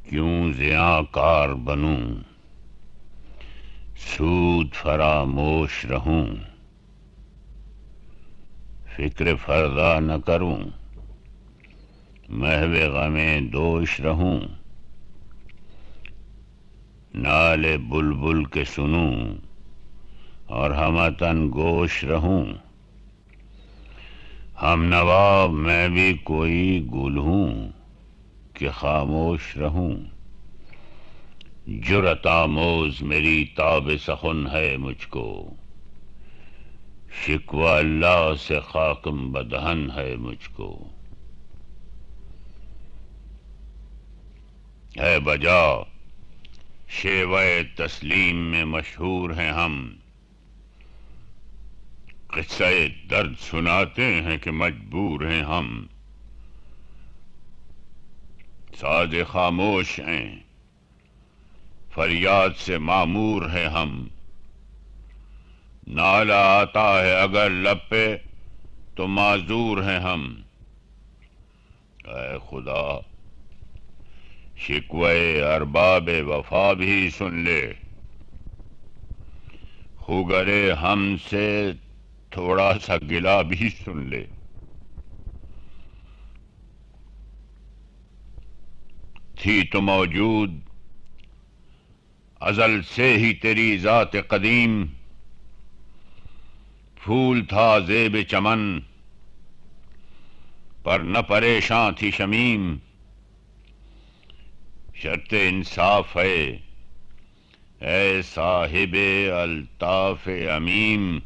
کیوں زیاں کار بنوں، سود فراموش رہوں، فکر فردا نہ کروں، محو غمِ دوش رہوں، نالے بلبل کے سنوں اور ہمتن گوش رہوں، ہم نوا میں بھی کوئی گل ہوں کہ خاموش رہوں، جرأت آموز میری تاب سخن ہے مجھ کو، شکوہ اللہ سے خاکم بدہن ہے مجھ کو، ہے بجا شیوہ تسلیم میں مشہور ہیں ہم، قصہ درد سناتے ہیں کہ مجبور ہیں ہم، ساز خاموش ہیں فریاد سے معمور ہیں ہم، نالہ آتا ہے اگر لب پہ تو معذور ہیں ہم، اے خدا شکوہ ارباب وفا بھی سن لے، خوگرے ہم سے تھوڑا سا گلہ بھی سن لے، تھی تو موجود ازل سے ہی تیری ذات قدیم، پھول تھا زیب چمن پر نہ پریشاں تھی شمیم، شرط انصاف ہے اے صاحب الطاف عمیم،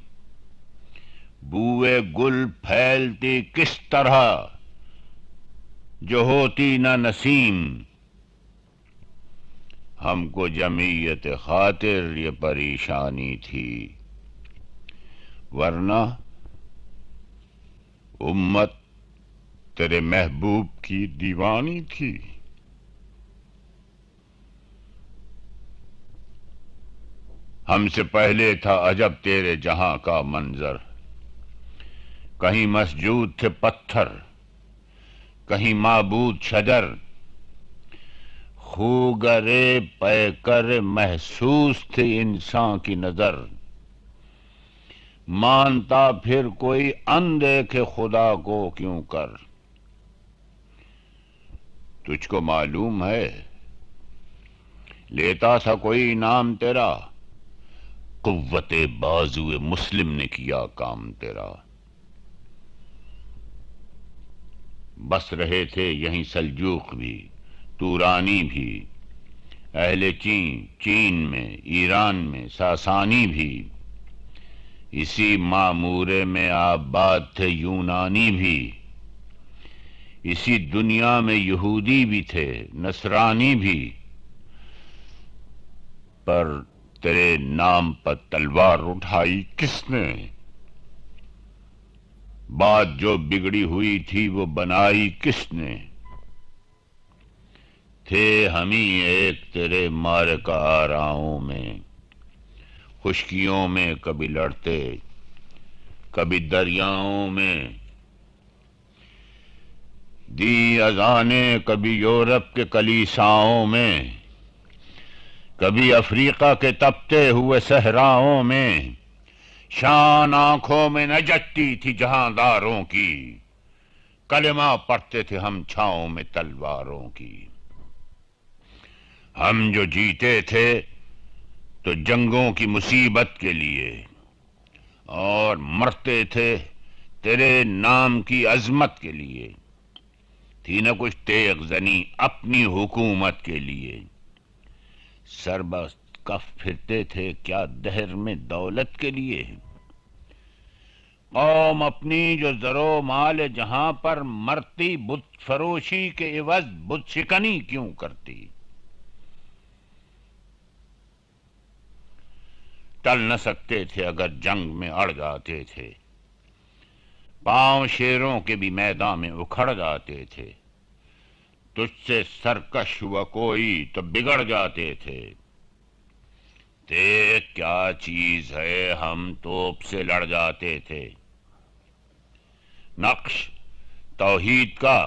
بوئے گل پھیلتی کس طرح جو ہوتی نہ نسیم، ہم کو جمعیت خاطر یہ پریشانی تھی، ورنہ امت تیرے محبوب کی دیوانی تھی، ہم سے پہلے تھا عجب تیرے جہاں کا منظر، کہیں مسجود تھے پتھر کہیں معبود شجر، خوگرے پے کر محسوس تھی انسان کی نظر، مانتا پھر کوئی اندیکھے خدا کو کیوں کر، تجھ کو معلوم ہے لیتا تھا کوئی نام تیرا، قوت بازو مسلم نے کیا کام تیرا، بس رہے تھے یہیں سلجوق بھی تورانی بھی، اہل چین میں ایران میں ساسانی بھی، اسی معمورے میں آباد تھے یونانی بھی، اسی دنیا میں یہودی بھی تھے نصرانی بھی، پر تیرے نام پر تلوار اٹھائی کس نے، بات جو بگڑی ہوئی تھی وہ بنائی کس نے، تھے ہم ہی ایک تیرے معرکہ آراؤں میں، خشکیوں میں کبھی لڑتے کبھی دریاؤں میں، دی اذانیں کبھی یورپ کے کلیساؤں میں، کبھی افریقہ کے تپتے ہوئے صحراؤں میں، شان آنکھوں میں نہ جٹتی تھی جہانداروں کی، کلمہ پڑھتے تھے ہم چھاؤں میں تلواروں کی، ہم جو جیتے تھے تو جنگوں کی مصیبت کے لیے، اور مرتے تھے تیرے نام کی عظمت کے لیے، تھی نہ کچھ تیغ زنی اپنی حکومت کے لیے، سر بس کف پھرتے تھے کیا دہر میں دولت کے لیے، قوم اپنی جو زر و مال جہاں پر مرتی بت فروشی کے عوض بت شکنی کیوں کرتی، ٹل نہ سکتے تھے اگر جنگ میں اڑ جاتے تھے، پاؤں شیروں کے بھی میدان میں اکھڑ جاتے تھے، تجھ سے سرکش ہوا کوئی تو بگڑ جاتے تھے، دیکھ کیا چیز ہے ہم توپ سے لڑ جاتے تھے، نقش توحید کا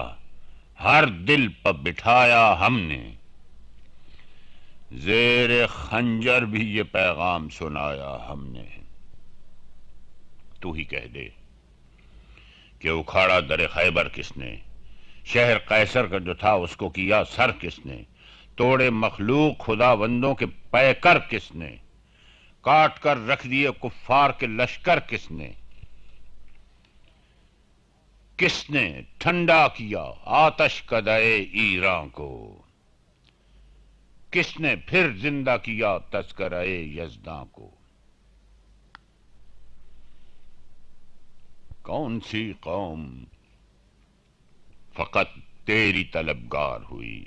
ہر دل پر بٹھایا ہم نے، زیر خنجر بھی یہ پیغام سنایا ہم نے۔ تو ہی کہہ دے کہ اکھاڑا در خیبر کس نے، شہر قیصر کا جو تھا اس کو کیا سر کس نے، توڑے مخلوق خدا بندوں کے پیکر کس نے، کاٹ کر رکھ دیے کفار کے لشکر کس نے، کس نے ٹھنڈا کیا آتش کدے ایراں کو، کس نے پھر زندہ کیا تذکرہ یزداں کو۔ کون سی قوم فقط تیری طلبگار ہوئی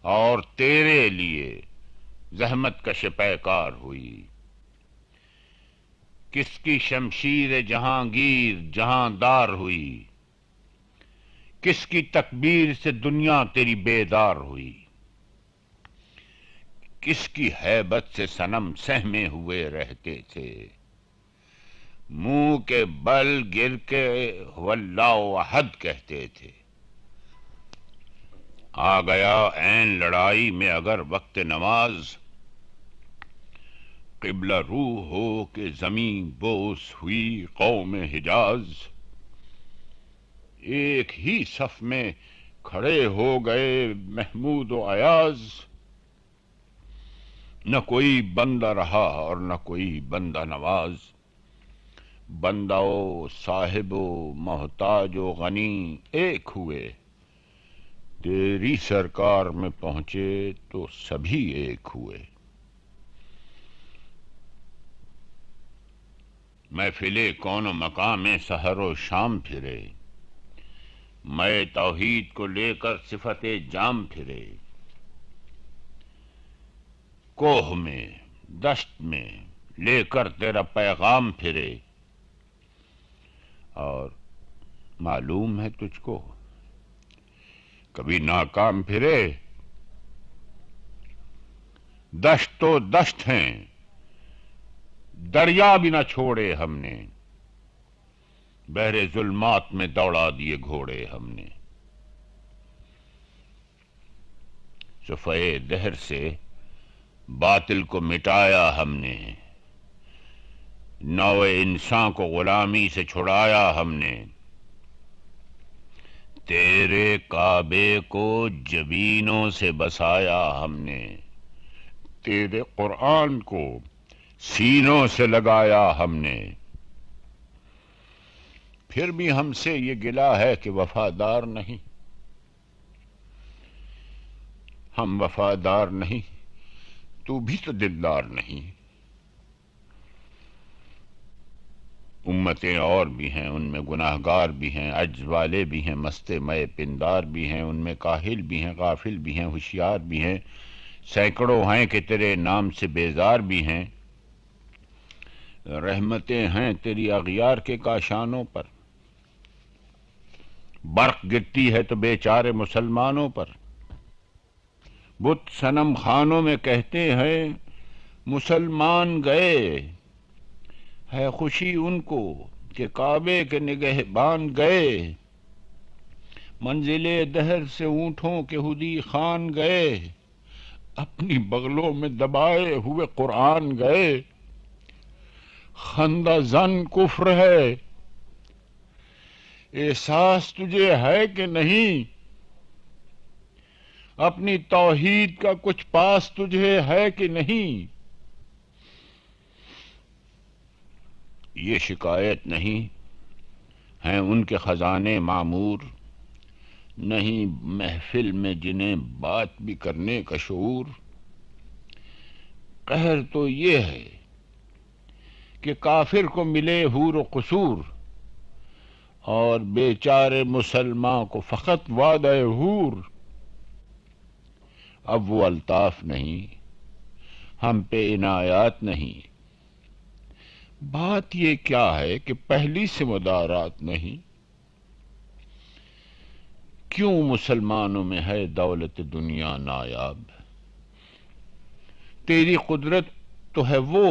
اور تیرے لیے زحمت کش پیکار ہوئی، کس کی شمشیر جہانگیر جہاں دار ہوئی، کس کی تکبیر سے دنیا تیری بیدار ہوئی، کس کی ہیبت سے صنم سہمے ہوئے رہتے تھے، منہ کے بل گر کے واللہ احد کہتے تھے۔ آ گیا عین لڑائی میں اگر وقت نماز، قبلہ رو ہو کہ زمین بوس ہوئی قوم حجاز، ایک ہی صف میں کھڑے ہو گئے محمود و ایاز، نہ کوئی بندہ رہا اور نہ کوئی بندہ نواز، بندہ و صاحب و محتاج و غنی ایک ہوئے، تیری سرکار میں پہنچے تو سبھی ایک ہوئے۔ محفل کون و مقام سحر و شام پھرے، میں توحید کو لے کر صفت جام پھرے، کوہ میں دشت میں لے کر تیرا پیغام پھرے، اور معلوم ہے تجھ کو کبھی ناکام پھرے۔ دشت تو دشت ہیں، دریا بھی نہ چھوڑے ہم نے، بحر ظلمات میں دوڑا دیے گھوڑے ہم نے۔ صفحہ دہر سے باطل کو مٹایا ہم نے، نوع انسان کو غلامی سے چھڑایا ہم نے، تیرے کعبے کو جبینوں سے بسایا ہم نے، تیرے قرآن کو سینوں سے لگایا ہم نے۔ پھر بھی ہم سے یہ گلہ ہے کہ وفادار نہیں، ہم وفادار نہیں تو بھی تو دلدار نہیں۔ امتیں اور بھی ہیں، ان میں گناہگار بھی ہیں، عجز والے بھی ہیں، مست مئے پندار بھی ہیں، ان میں کاہل بھی ہیں، غافل بھی ہیں، ہوشیار بھی ہیں، سینکڑوں ہیں کہ تیرے نام سے بیزار بھی ہیں۔ رحمتیں ہیں تیری اغیار کے کاشانوں پر، برق گرتی ہے تو بیچارے مسلمانوں پر۔ بت صنم خانوں میں کہتے ہیں مسلمان گئے، ہے خوشی ان کو کہ کعبے کے نگہبان گئے، منزل دہر سے اونٹوں کے ہدی خان گئے، اپنی بغلوں میں دبائے ہوئے قرآن گئے۔ خندہ زن کفر ہے، احساس تجھے ہے کہ نہیں؟ اپنی توحید کا کچھ پاس تجھے ہے کہ نہیں؟ یہ شکایت نہیں ہیں ان کے خزانے معمور، نہیں محفل میں جنہیں بات بھی کرنے کا شعور۔ قہر تو یہ ہے کہ کافر کو ملے حور و قصور، اور بیچارے مسلمان کو فقط وعدہ حور۔ اب وہ الطاف نہیں، ہم پہ عنایات نہیں، بات یہ کیا ہے کہ پہلی سے مدارات نہیں۔ کیوں مسلمانوں میں ہے دولت دنیا نایاب؟ تیری قدرت تو ہے وہ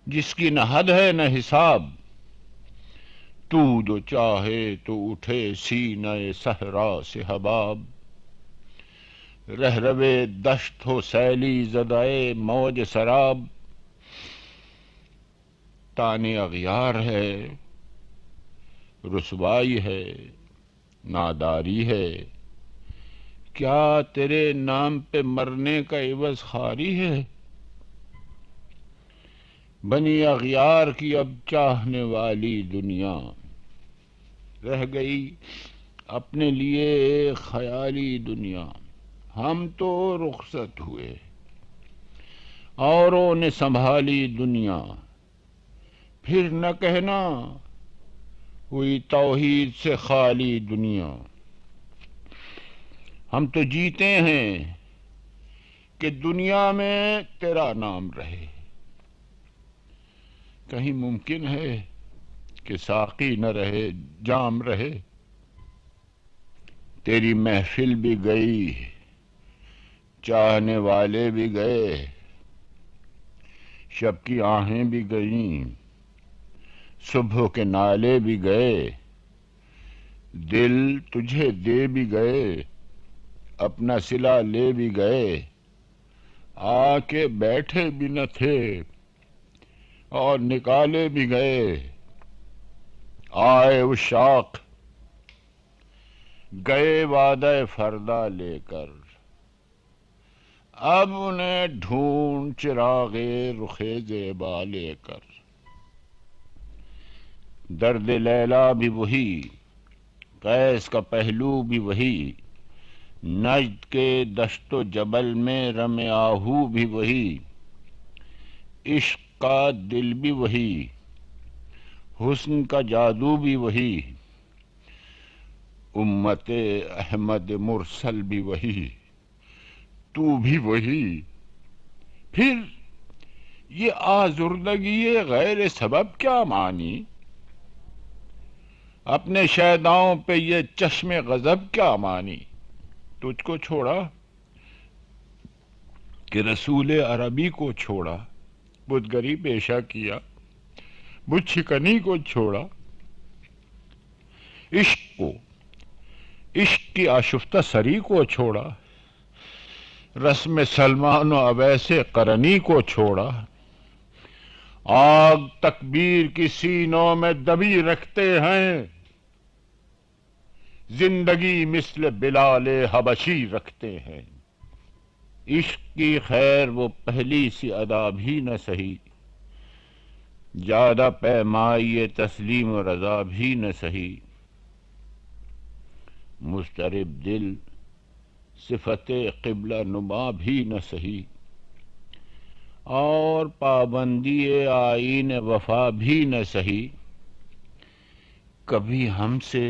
جس کی نہ حد ہے نہ حساب، تو جو چاہے تو اٹھے سینہ صحرا سے حباب۔ رہروے دشت ہو سیلی زدائے موج سراب، تانے اغیار ہے، رسوائی ہے، ناداری ہے، کیا تیرے نام پہ مرنے کا عوض خواری ہے؟ بنی اغیار کی اب چاہنے والی دنیا، رہ گئی اپنے لیے ایک خیالی دنیا۔ ہم تو رخصت ہوئے، اوروں نے سنبھالی دنیا، پھر نہ کہنا ہوئی توحید سے خالی دنیا۔ ہم تو جیتے ہیں کہ دنیا میں تیرا نام رہے، کہیں ممکن ہے کہ ساقی نہ رہے جام رہے؟ تیری محفل بھی گئی، چاہنے والے بھی گئے، شب کی آہیں بھی گئیں، صبح کے نالے بھی گئے، دل تجھے دے بھی گئے، اپنا صلہ لے بھی گئے، آ کے بیٹھے بھی نہ تھے اور نکالے بھی گئے۔ آئے عشاق گئے وعدہ فردا لے کر، اب انہیں ڈھونڈ چراغ رخ زیبا لے کر۔ درد لیلا بھی وہی، قیس کا پہلو بھی وہی، نجد کے دشت و جبل میں رم آہو بھی وہی، عشق کا دل بھی وہی، حسن کا جادو بھی وہی، امت احمد مرسل بھی وہی، تو بھی وہی۔ پھر یہ آزردگی غیر سبب کیا مانی؟ اپنے شیداؤں پہ یہ چشم غضب کیا مانی؟ تجھ کو چھوڑا کہ رسول عربی کو چھوڑا، بتگری پیشہ کیا، بت شکنی کو چھوڑا، عشق کو، عشق کی آشفتہ سری کو چھوڑا، رسم سلمان و اویس قرنی کو چھوڑا، آگ تکبیر کی سینوں میں دبی رکھتے ہیں، زندگی مثل بلال حبشی رکھتے ہیں۔ عشق کی خیر وہ پہلی سی ادا بھی نہ سہی، زیادہ پیمائی تسلیم و رضا بھی نہ سہی، مضطرب دل صفت قبلہ نما بھی نہ سہی، اور پابندی آئین وفا بھی نہ سہی۔ کبھی ہم سے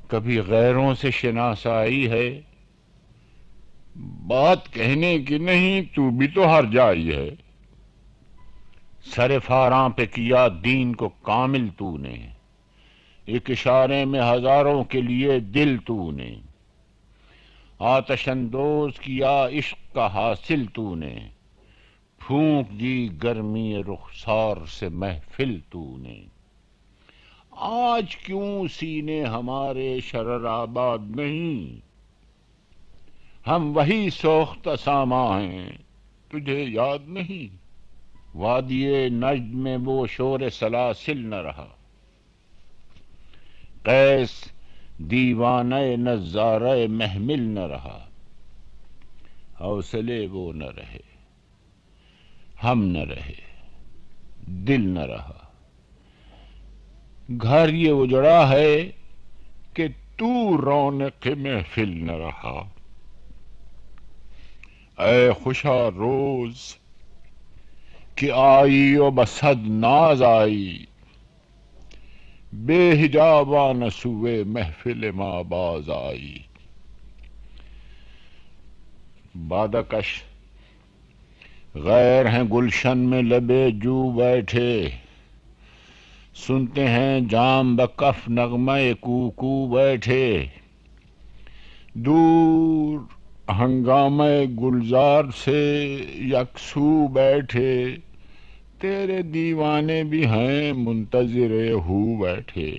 کبھی غیروں سے شناسائی ہے، بات کہنے کی نہیں تو بھی تو ہر جائی ہے، سر فاراں پہ کیا دین کو کامل تو نے، ایک اشارے میں ہزاروں کے لیے دل تو نے، آتش اندوز کیا عشق کا حاصل تو نے، پھونک دی گرمی رخسار سے محفل تو نے۔ آج کیوں سینے ہمارے شرر آباد نہیں؟ ہم وہی سوختہ ساما ہیں، تجھے یاد نہیں؟ وادی نجد میں وہ شور سلاسل نہ رہا، قیس دیوانہ نظارہ محمل نہ رہا، حوصلے وہ نہ رہے، ہم نہ رہے، دل نہ رہا، گھر یہ اجڑا ہے کہ تو رونق محفل نہ رہا۔ اے خوشا روز کہ آئی و بصد ناز آئی، بے حجابانہ سوئے محفل ما باز آئی۔ بادکش غیر ہیں گلشن میں لبے جو بیٹھے، سنتے ہیں جام بکف نغمہ کوکو بیٹھے، دور ہنگامہ گلزار سے یکسو بیٹھے، تیرے دیوانے بھی ہیں منتظر ہو بیٹھے۔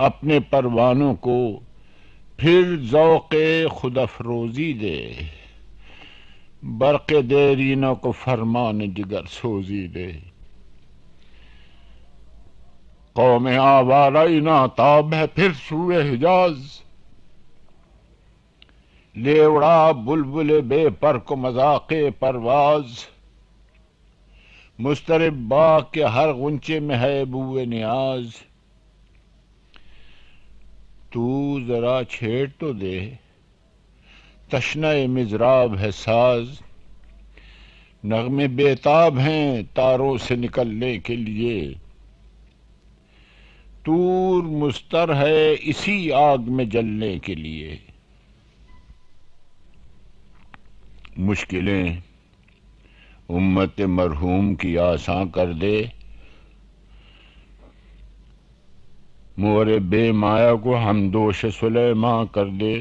اپنے پروانوں کو پھر ذوق خود افروزی دے، برق دیرینہ کو فرمان جگر سوزی دے۔ قوم آوارہ ناتاب ہے پھر سوئے حجاز، لے اڑا بلبل بے پر کو مذاق پرواز۔ مضطرب باغ کے ہر غنچے میں ہے بوئے نیاز، تو ذرا چھیڑ تو دے، تشنہ مضراب ہے ساز۔ نغمے بےتاب ہیں تاروں سے نکلنے کے لیے، طور مستر ہے اسی آگ میں جلنے کے لیے۔ مشکلیں امت مرحوم کی آسان کر دے، مور بے مایا کو ہمدوش سلیماں کر دے۔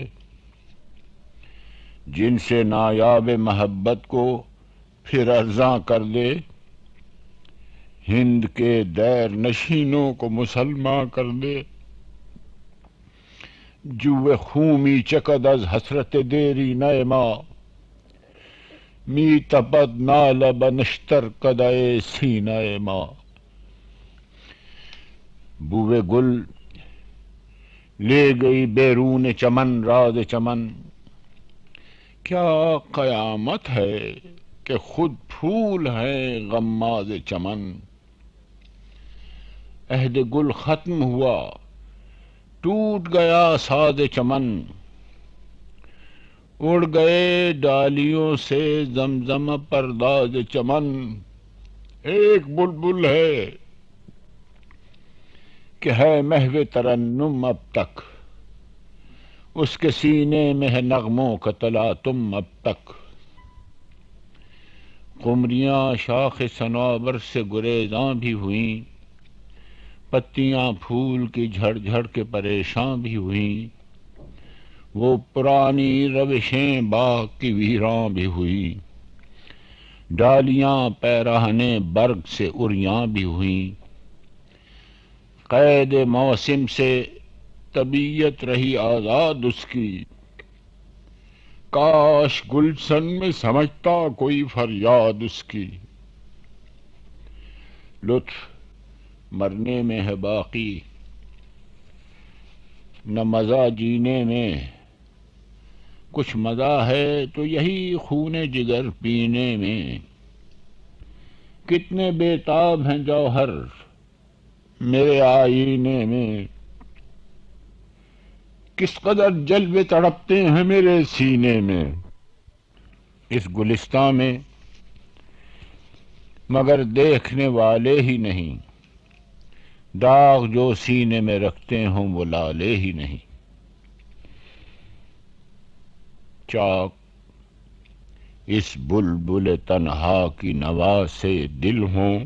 جن سے نایاب محبت کو پھر ارزاں کر دے، ہند کے دیر نشینوں کو مسلماں کر دے۔ جوے خومی چکد از حسرت دیری نئے ماں، می تپد نال بنشتر کدائے سینہ ماں۔ بوئے گل لے گئی بیرون چمن راز چمن، کیا قیامت ہے کہ خود پھول ہیں غماز چمن۔ عہد گل ختم ہوا ٹوٹ گیا ساز چمن، اڑ گئے ڈالیوں سے زمزم پرداز چمن۔ ایک بلبل ہے کہ ہے محو ترنم اب تک، اس کے سینے میں ہے نغموں کا تلاطم اب تک۔ قمریاں شاخ صنوبر سے گریزاں بھی ہوئیں، پتیاں پھول کی جھڑ جھڑ کے پریشاں بھی ہوئیں۔ وہ پرانی روشیں باغ کی ویراں بھی ہوئیں، ڈالیاں پیراہنے برگ سے اریاں بھی ہوئیں۔ قید موسم سے طبیعت رہی آزاد اس کی، کاش گلشن میں سمجھتا کوئی فریاد اس کی۔ لطف مرنے میں ہے باقی، نہ مزہ جینے میں، کچھ مزہ ہے تو یہی خون جگر پینے میں۔ کتنے بےتاب ہیں جوہر میرے آئینے میں، کس قدر جلوے تڑپتے ہیں میرے سینے میں۔ اس گلستاں میں مگر دیکھنے والے ہی نہیں، داغ جو سینے میں رکھتے ہوں وہ لالے ہی نہیں۔ چاک اس بلبل تنہا کی نوا سے دل ہوں،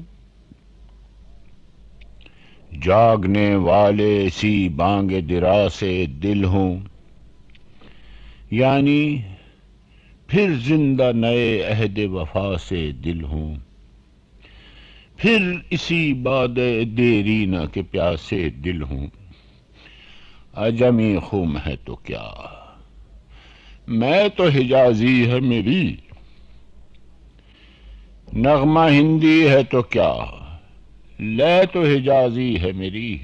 جاگنے والے سی بانگ درا سے دل ہوں۔ یعنی پھر زندہ نئے عہد وفا سے دل ہوں، پھر اسی باد دیرینہ کے پیاسے دل ہوں۔ عجمی خم ہے تو کیا، میں تو حجازی ہے میری، نغمہ ہندی ہے تو کیا، لے تو حجازی ہے میری۔